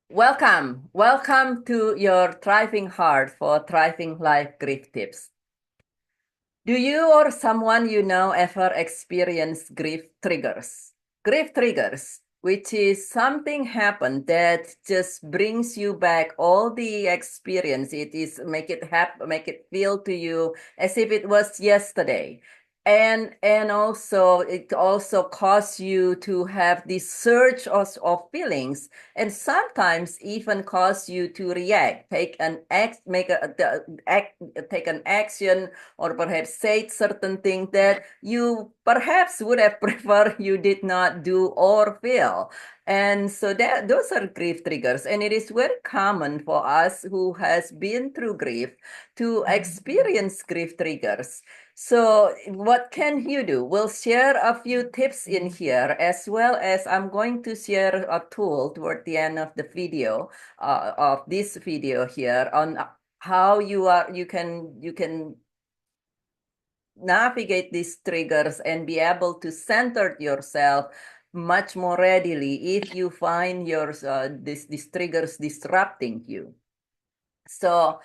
Welcome to your Thriving Heart for Thriving Life Grief Tips. Do you or someone you know ever experience grief triggers? Grief triggers, which is something happened that just brings you back all the experience. It is make it feel to you as if it was yesterday. And also it also cause you to have this surge of feelings, and sometimes even cause you to react, take an act, make a act, take an action, or perhaps said certain things that you perhaps would have preferred you did not do or feel. And so that those are grief triggers. And it is very common for us who has been through grief to experience grief triggers. So what can you do? We'll share a few tips in here, as well as I'm going to share a tool toward the end of the video, of this video here, on how you can navigate these triggers and be able to center yourself much more readily if you find these triggers disrupting you. So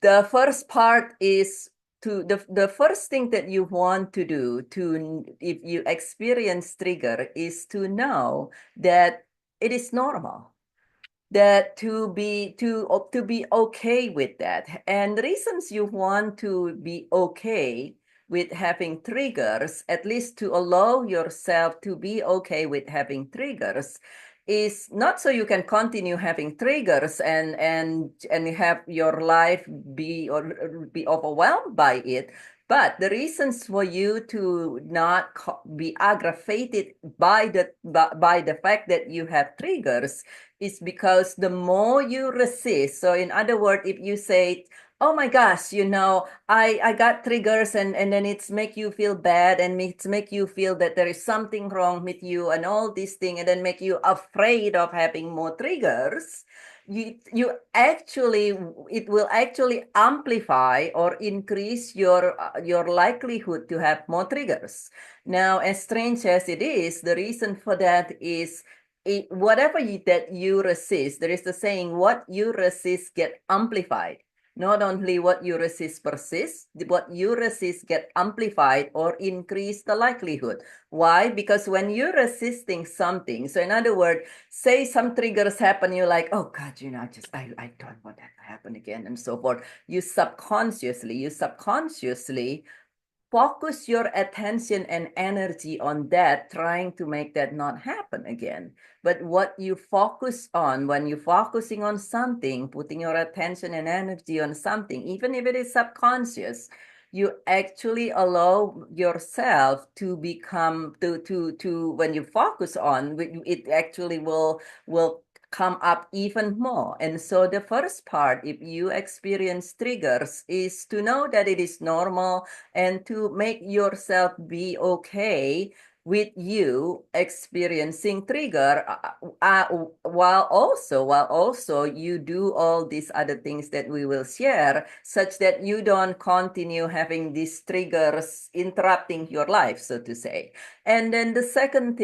the first part is the first thing that you want to do to if you experience trigger is to know that it is normal, that to be okay with that. And the reasons you want to be okay with having triggers, at least to allow yourself to be okay with having triggers, is not so you can continue having triggers and have your life be overwhelmed by it. But the reasons for you to not be aggravated by the fact that you have triggers is because the more you resist. So in other words, if you say, oh my gosh, I got triggers, and then it's make you feel bad, and it's make you feel that there is something wrong with you and all these things, and then make you afraid of having more triggers, you actually, it will actually amplify or increase your likelihood to have more triggers. Now, as strange as it is, the reason for that is whatever that you resist, there is the saying, what you resist get amplified. Not only what you resist persists, what you resist get amplified or increase the likelihood. Why? Because when you're resisting something, so in other words, say some triggers happen, you're like, oh God, I don't want that to happen again, and so forth. You subconsciously focus your attention and energy on that, trying to make that not happen again. But what you focus on, when you're focusing on something, putting your attention and energy on something, even if it is subconscious, you actually allow yourself to become to when you focus on it, actually will come up even more. And so the first part, if you experience triggers, is to know that it is normal and to make yourself be okay with you experiencing trigger, while also you do all these other things that we will share, such that you don't continue having these triggers interrupting your life, so to say. And then the second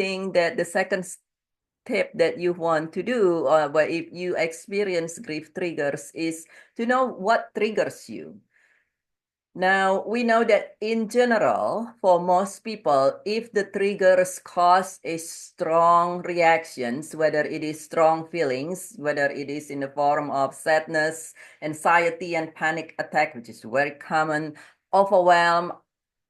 tip that you want to do, but if you experience grief triggers, is to know what triggers you. Now, we know that in general, for most people, if the triggers cause a strong reactions, whether it is strong feelings, whether it is in the form of sadness, anxiety, and panic attack, which is very common, overwhelm,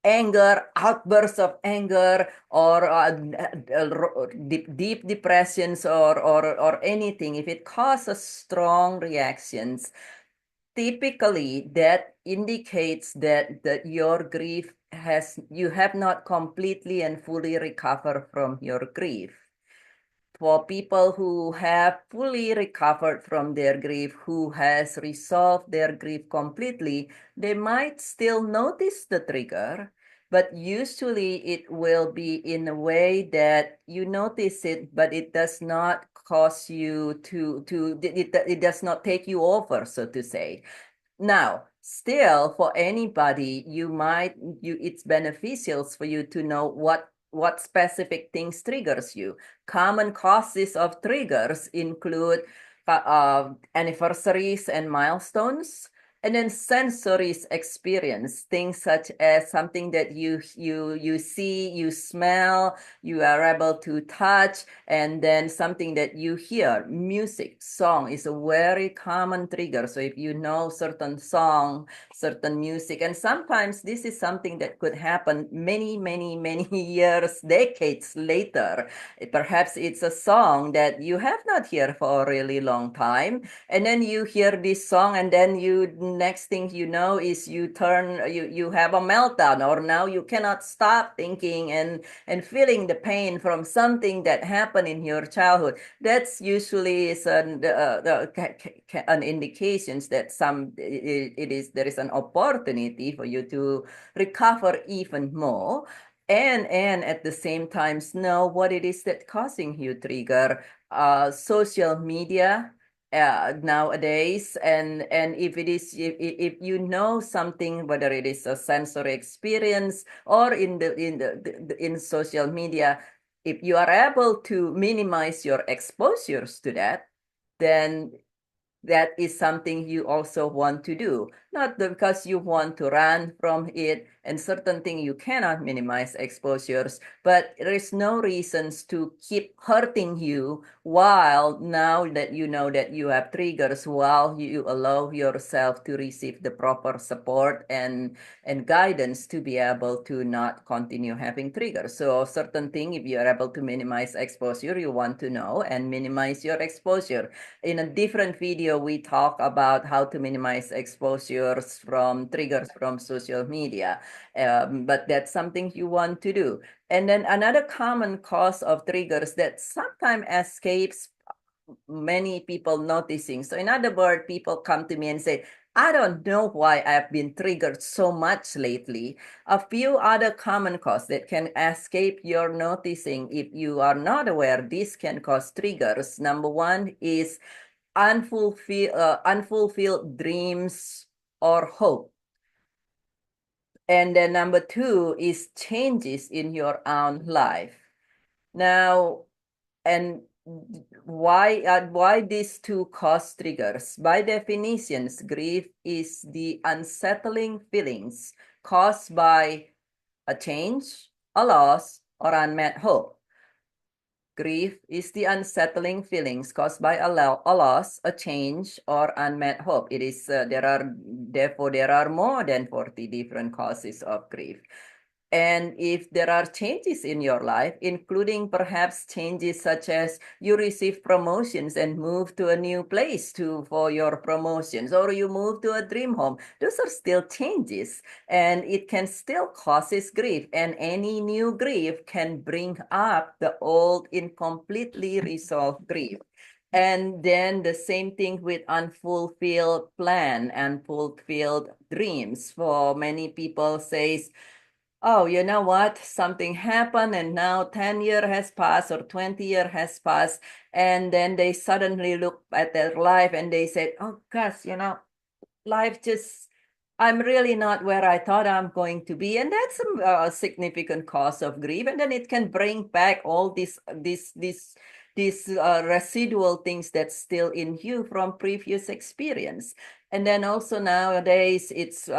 anger, outbursts of anger, or deep depressions, or anything, if it causes strong reactions, typically that indicates that your grief you have not completely and fully recovered from your grief. For people who have fully recovered from their grief, who has resolved their grief completely, they might still notice the trigger, but usually it will be in a way that you notice it, but it does not cause you it does not take you over, so to say. Now, still, for anybody, it's beneficial for you to know what what specific things triggers you. Common causes of triggers include anniversaries and milestones, and then sensory experience, things such as something that you see, you smell, you are able to touch, and then something that you hear. Music, song is a very common trigger. So if you know certain song, certain music, and sometimes this is something that could happen many, many, many years, decades later. Perhaps it's a song that you have not heard for a really long time, and then you hear this song, and then you next thing you know is you have a meltdown, or now you cannot stop thinking and feeling the pain from something that happened in your childhood. That's usually is an indications that it is there is an opportunity for you to recover even more, and at the same time know what it is that causing you trigger. Social media nowadays, and if it is if you know something, whether it is a sensory experience or in social media, if you are able to minimize your exposures to that, then that is something you also want to do, not because you want to run from it, and certain thing you cannot minimize exposures, but there is no reasons to keep hurting you while now that you know that you have triggers, while you allow yourself to receive the proper support and guidance to be able to not continue having triggers. So certain thing, if you are able to minimize exposure, you want to know and minimize your exposure. In a different video, we talk about how to minimize exposures from triggers from social media. But that's something you want to do. And then another common cause of triggers that sometimes escapes many people noticing. So in other words, people come to me and say, I don't know why I've been triggered so much lately. A few other common causes that can escape your noticing if you are not aware this can cause triggers. Number one is unfulfilled dreams or hope. And then number two is changes in your own life. Now, and why these two cause triggers? By definitions, grief is the unsettling feelings caused by a change, a loss, or unmet hope. Grief is the unsettling feelings caused by a loss, a change, or unmet hope. It is there are more than 40 different causes of grief. And if there are changes in your life, including perhaps changes such as you receive promotions and move to a new place for your promotions, or you move to a dream home, those are still changes, and it can still causes grief. And any new grief can bring up the old incompletely resolved grief. And then the same thing with unfulfilled plan, unfulfilled dreams. For many people says, oh, you know what? Something happened and now 10 years has passed or 20 years has passed. And then they suddenly look at their life and they said, oh gosh, life just, I'm really not where I thought I'm going to be. And that's a significant cause of grief. And then it can bring back all these residual things that's still in you from previous experience. And then also nowadays, it's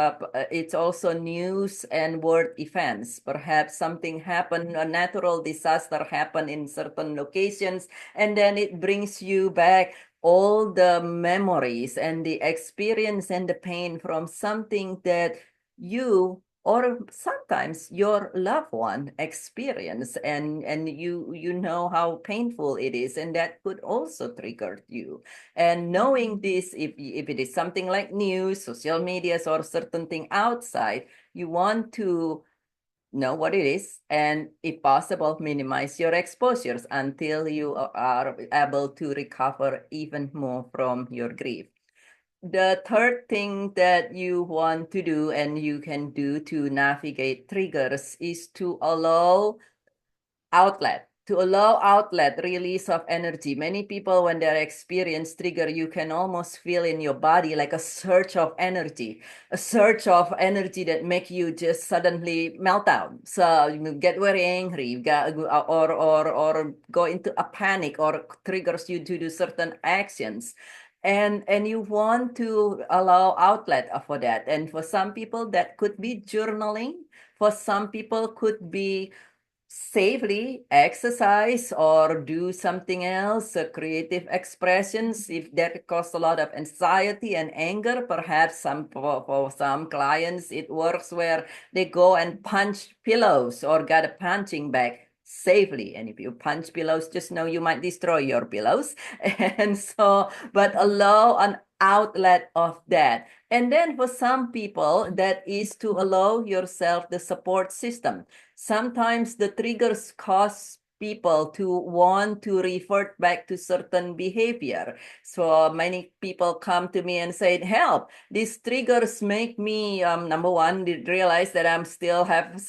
also news and world events. Perhaps something happened, a natural disaster happened in certain locations, and then it brings you back all the memories and the experience and the pain from something that you or sometimes your loved one experience, and you know how painful it is, and that could also trigger you. And knowing this, if it is something like news, social medias, or certain thing outside, you want to know what it is, and if possible, minimize your exposures until you are able to recover even more from your grief. The third thing that you want to do and you can do to navigate triggers is to allow outlet. to allow outlet, release of energy. Many people, when they experience trigger, you can almost feel in your body like a surge of energy, that make you just suddenly melt down. So you get very angry, you got, or go into a panic, or triggers you to do certain actions. And you want to allow outlet for that. And for some people, that could be journaling. For some people, could be safely exercise or do something else, creative expressions. If that causes a lot of anxiety and anger, perhaps for some clients it works where they go and punch pillows or get a punching bag safely. And if you punch pillows, just know you might destroy your pillows. And so, but allow an outlet of that. And then for some people, that is to allow yourself the support system. Sometimes the triggers cause people to want to revert back to certain behavior. So many people come to me and say, help, these triggers make me, number one, realize that I'm still have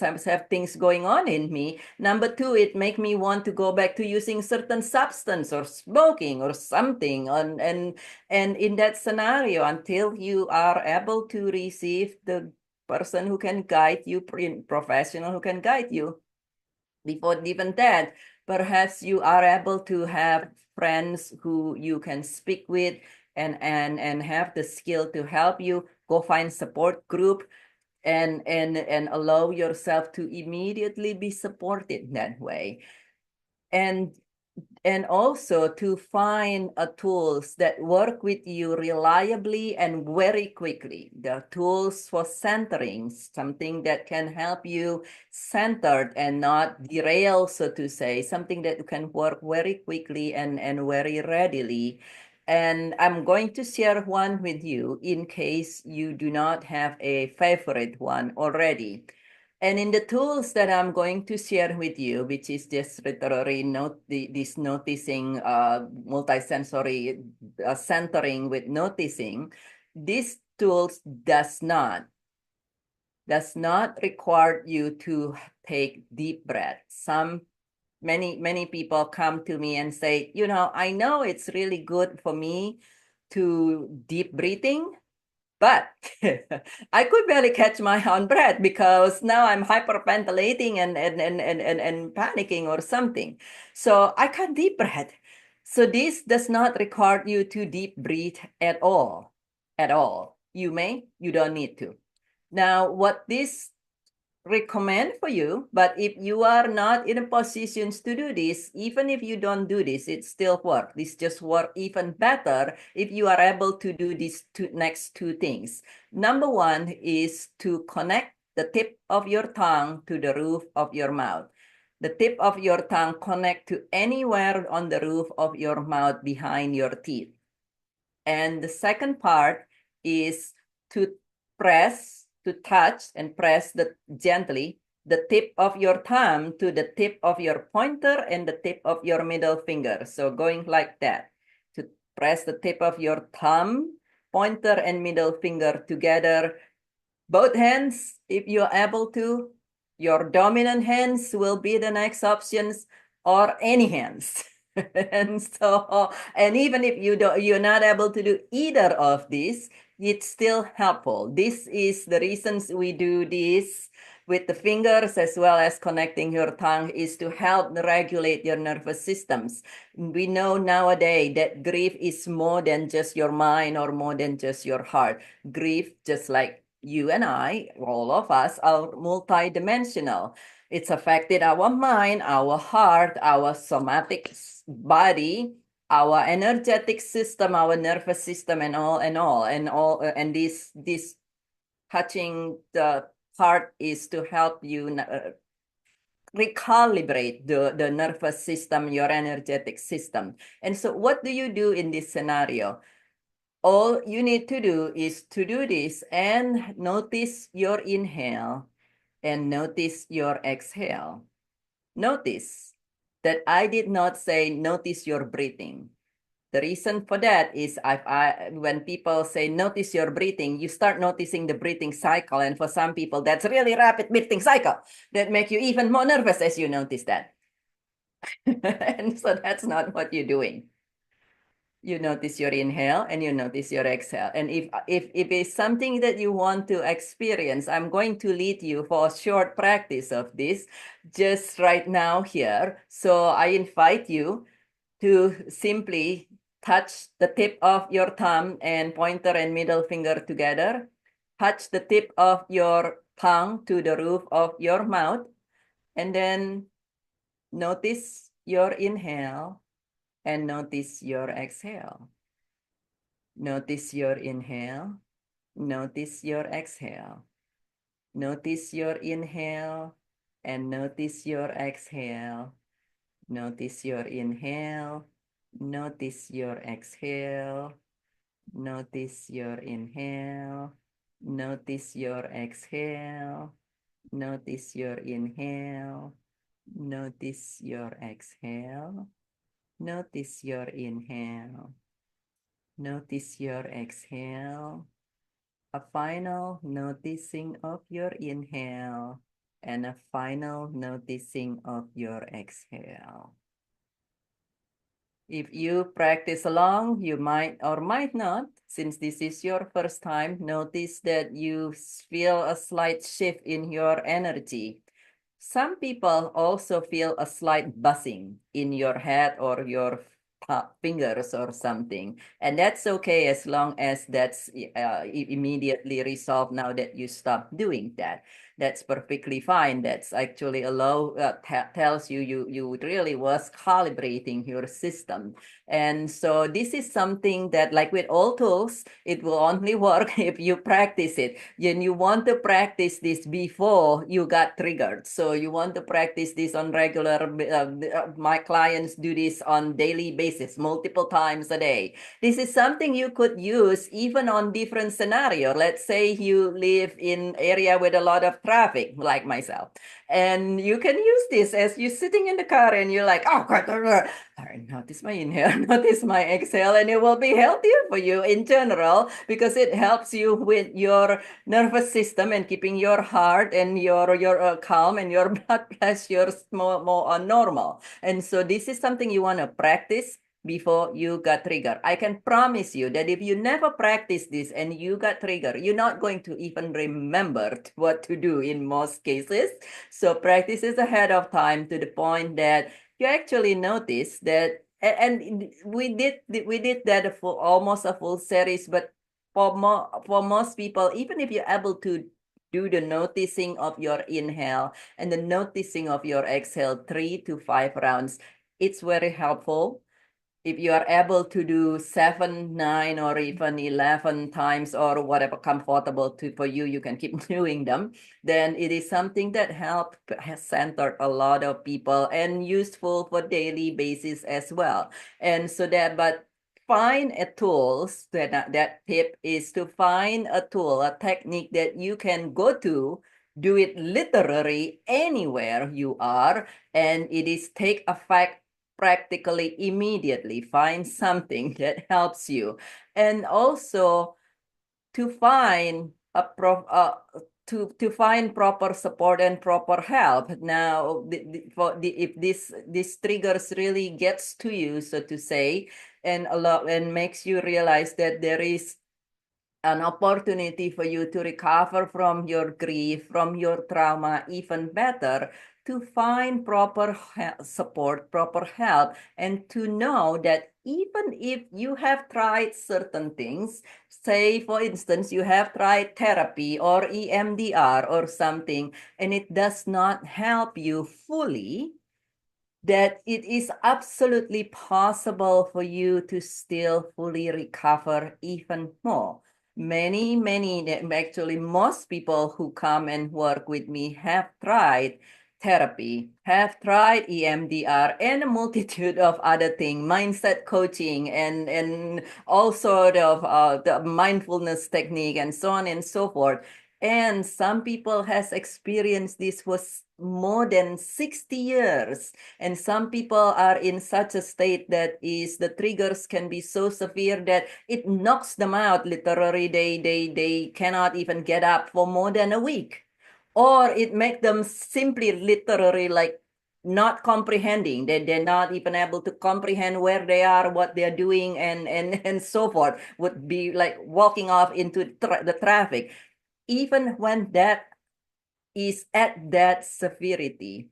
things going on in me. Number two, it make me want to go back to using certain substance or smoking or something. And in that scenario, until you are able to receive the person who can guide you, professional who can guide you. Before even that, perhaps you are able to have friends who you can speak with and have the skill to help you. Go find support group and allow yourself to immediately be supported that way. And also to find tools that work with you reliably and very quickly. The tools for centering, something that can help you centered and not derail, so to say, something that can work very quickly and very readily. And I'm going to share one with you in case you do not have a favorite one already. And in the tools that I'm going to share with you, which is just literally this noticing, multisensory centering with noticing, these tools does not require you to take deep breath. Many people come to me and say, I know it's really good for me to deep breathing, but I could barely catch my own breath because now I'm hyperventilating and panicking or something. So I can't deep breath. So this does not require you to deep breathe at all. At all. You don't need to. Now, what this recommend for you, but if you are not in a position to do this, even if you don't do this, it still work. This just work even better if you are able to do these next two things. Number one is to connect the tip of your tongue to the roof of your mouth. The tip of your tongue connect to anywhere on the roof of your mouth behind your teeth. And the second part is to touch and press gently the tip of your thumb to the tip of your pointer and the tip of your middle finger. So going like that, to press the tip of your thumb, pointer, and middle finger together. Both hands, if you're able to. Your dominant hands will be the next options, or any hands. And even if you're not able to do either of these, it's still helpful. This is the reasons we do this with the fingers as well as connecting your tongue, is to help regulate your nervous systems. We know nowadays that grief is more than just your mind or more than just your heart. Grief, just like you and I, all of us, are multidimensional. It's affected our mind, our heart, our somatic body, our energetic system, our nervous system, and this touching the heart is to help you recalibrate the nervous system, your energetic system. And so what do you do in this scenario? All you need to do is to do this and notice your inhale and notice your exhale. Notice that I did not say notice your breathing. The reason for that is when people say notice your breathing, you start noticing the breathing cycle. And for some people, that's really rapid breathing cycle that make you even more nervous as you notice that. And so that's not what you're doing. You notice your inhale and you notice your exhale. And if it's something that you want to experience, I'm going to lead you for a short practice of this just right now here. So I invite you to simply touch the tip of your thumb and pointer and middle finger together. Touch the tip of your tongue to the roof of your mouth, and then notice your inhale and notice your exhale. Notice your inhale. Notice your exhale. Notice your inhale and notice your exhale. Notice your inhale. Notice your exhale. Notice your inhale. Notice your exhale. Notice your inhale. Notice your exhale. Notice your inhale. Notice your exhale. A final noticing of your inhale and a final noticing of your exhale. If you practice along, you might or might not, since this is your first time, notice that you feel a slight shift in your energy. Some people also feel a slight buzzing in your head or your fingers or something. And that's okay as long as that's immediately resolved now that you stop doing that. That's perfectly fine. That's actually tells you you really was calibrating your system. And so this is something that, like with all tools, it will only work if you practice it. And you want to practice this before you got triggered. So you want to practice this on regular. My clients do this on daily basis, multiple times a day. This is something you could use even on different scenario. Let's say you live in area with a lot of traffic, like myself, and you can use this as you're sitting in the car and you're like, oh God, all right, notice my inhale, notice my exhale, and it will be healthier for you in general because it helps you with your nervous system and keeping your heart and your calm and your blood pressure more normal. And so this is something you want to practice before you got triggered. I can promise you that if you never practice this and you got triggered, you're not going to even remember what to do in most cases. So practice is ahead of time to the point that you actually notice that, and we did that for almost a full series, but for most people, even if you're able to do the noticing of your inhale and the noticing of your exhale 3 to 5 rounds, it's very helpful. If you are able to do 7, 9, or even 11 times or whatever comfortable for you, you can keep doing them. Then it is something that has centered a lot of people and useful for daily basis as well. And so that, but find a tool. That tip is to find a tool, a technique that you can go to, do it literally anywhere you are, and it is take effect practically immediately. Find something that helps you, and also to find a to find proper support and proper help. Now, if this triggers really gets to you, so to say, and a lot and makes you realize that there is an opportunity for you to recover from your grief, from your trauma, even better, to find proper support, proper help, and to know that even if you have tried certain things, say for instance, you have tried therapy or EMDR or something, and it does not help you fully, that it is absolutely possible for you to still fully recover even more. Actually, most people who come and work with me have tried therapy, have tried EMDR, and a multitude of other things, mindset coaching, and all sort of the mindfulness technique, and so on and so forth. And some people has experienced this for more than 60 years. And some people are in such a state that is the triggers can be so severe that it knocks them out. Literally, they cannot even get up for more than a week. Or it make them simply literally like not comprehending. They're not even able to comprehend where they are, what they're doing, and so forth. Would be like walking off into the traffic. Even when that is at that severity,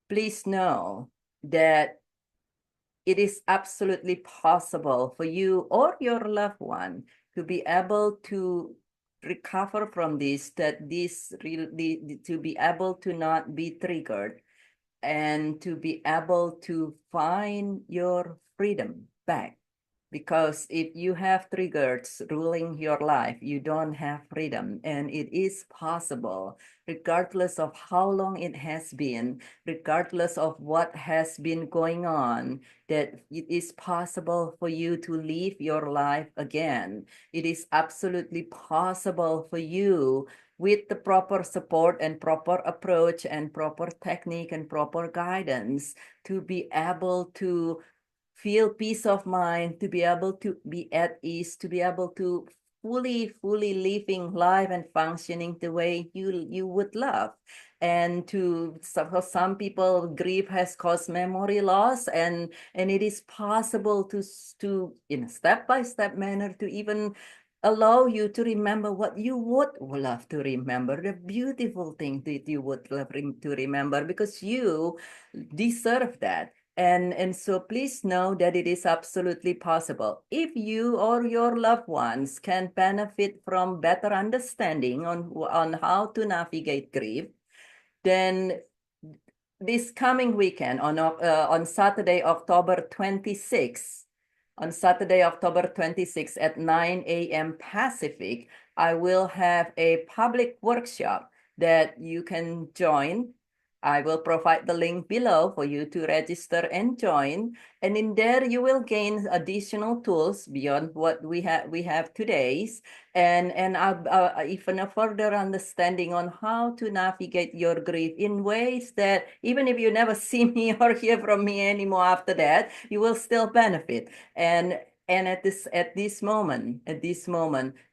please know that it is absolutely possible for you or your loved one to be able to recover from this, that this really to be able to not be triggered and to be able to find your freedom back. Because if you have triggers ruling your life, you don't have freedom. And it is possible, regardless of how long it has been, regardless of what has been going on, that it is possible for you to live your life again. It is absolutely possible for you, with the proper support and proper approach and proper technique and proper guidance, to be able to feel peace of mind, to be able to be at ease, to be able to fully living life and functioning the way you would love. And for some people, grief has caused memory loss, and it is possible to in a step-by-step manner to even allow you to remember what you would love to remember, the beautiful thing that you would love to remember, because you deserve that. And so please know that it is absolutely possible. If you or your loved ones can benefit from better understanding on how to navigate grief, then this coming weekend on Saturday, October 26th, at 9 a.m. Pacific, I will have a public workshop that you can join. I will provide the link below for you to register and join. And in there, you will gain additional tools beyond what we have today's, and even a further understanding on how to navigate your grief in ways that even if you never see me or hear from me anymore after that, you will still benefit. And at this moment,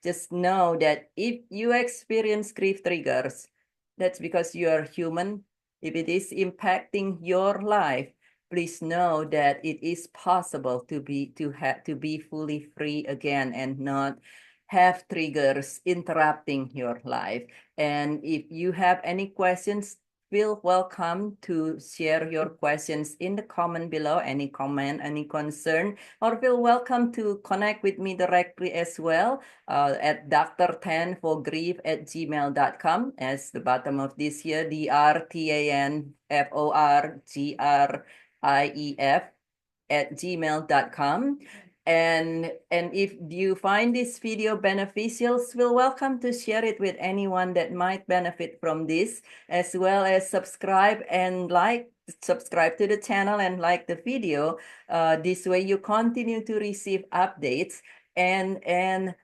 just know that if you experience grief triggers, that's because you are human. If it is impacting your life, please know that it is possible to be fully free again and not have triggers interrupting your life. And if you have any questions, feel welcome to share your questions in the comment below, any comment, any concern, or feel welcome to connect with me directly as well at drtan for grief at gmail.com, as the bottom of this here, drtanforgrief at gmail.com. And if you find this video beneficial, feel welcome to share it with anyone that might benefit from this, as well as subscribe to the channel and like the video. This way you continue to receive updates, and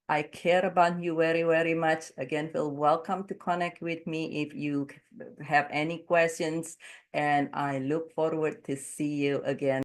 I care about you very, very much. Again, feel welcome to connect with me if you have any questions, and I look forward to see you again.